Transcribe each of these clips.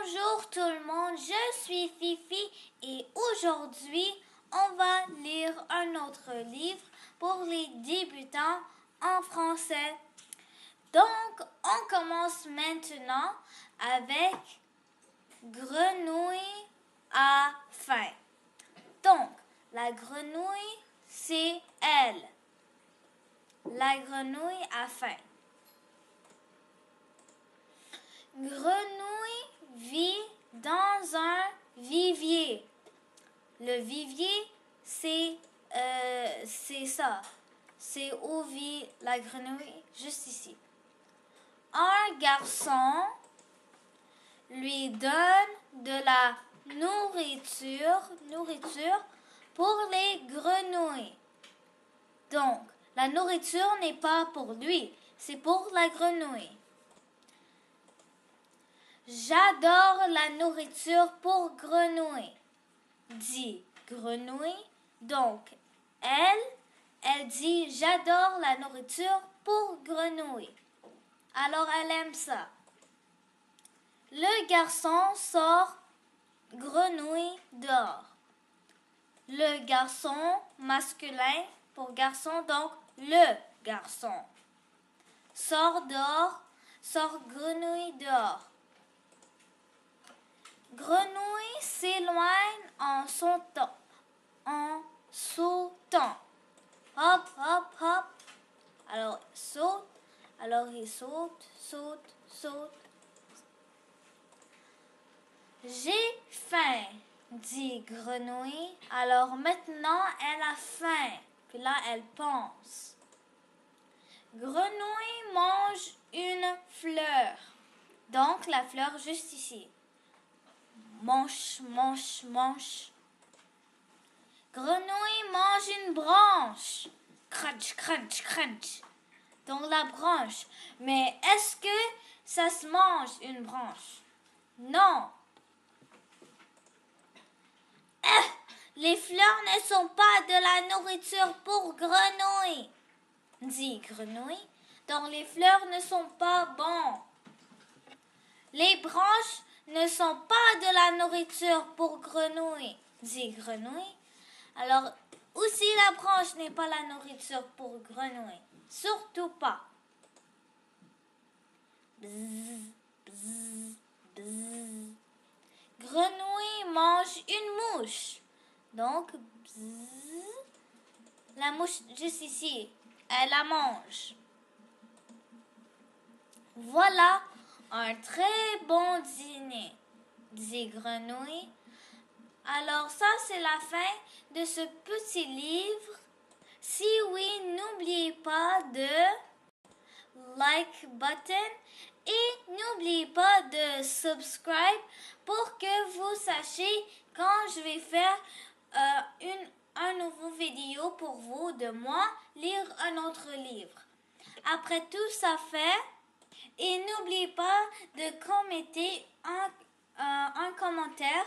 Bonjour tout le monde, je suis Fifi et aujourd'hui on va lire un autre livre pour les débutants en français. Donc on commence maintenant avec Grenouille à faim. Donc la grenouille c'est elle. La grenouille a faim. Grenouille vit dans un vivier. Le vivier, c'est ça. C'est où vit la grenouille, juste ici. Un garçon lui donne de la nourriture pour les grenouilles. Donc, la nourriture n'est pas pour lui, c'est pour la grenouille. J'adore la nourriture pour grenouille, dit grenouille. Donc, elle dit j'adore la nourriture pour grenouille. Alors, elle aime ça. Le garçon sort grenouille dehors. Le garçon masculin pour garçon, donc le garçon. Sort dehors, sort grenouille dehors. Grenouille s'éloigne en sautant. Hop, hop, hop. Alors, saute. Alors, il saute. J'ai faim, dit Grenouille. Alors maintenant, elle a faim. Puis là, elle pense. Grenouille mange une fleur. Donc, la fleur juste ici. Mange. Grenouille mange une branche. Crunch. Donc la branche. Mais est-ce que ça se mange une branche? Non. Les fleurs ne sont pas de la nourriture pour grenouille, dit Grenouille. Donc les fleurs ne sont pas bons. Les branches ne sont pas de la nourriture pour grenouille, dit Grenouille. Alors, aussi la branche n'est pas la nourriture pour grenouille. Surtout pas. Bzz. Grenouille mange une mouche. Donc, bzz, la mouche juste ici, elle la mange. Voilà un très bon dîner, dit Grenouille. Alors ça, c'est la fin de ce petit livre. Si oui, n'oubliez pas de like button et n'oubliez pas de subscribe pour que vous sachiez quand je vais faire un nouveau vidéo pour vous de moi lire un autre livre. Après tout ça fait, et n'oubliez pas de commenter un commentaire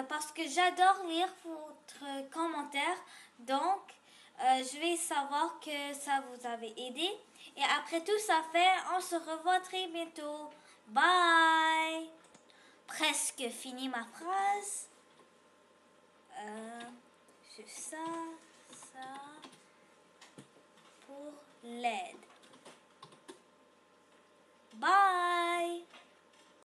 parce que j'adore lire votre commentaire. Donc, je vais savoir que ça vous avait aidé. Et après tout ça fait, on se revoit très bientôt. Bye! Presque fini ma phrase. Juste ça pour l'aide. Bye!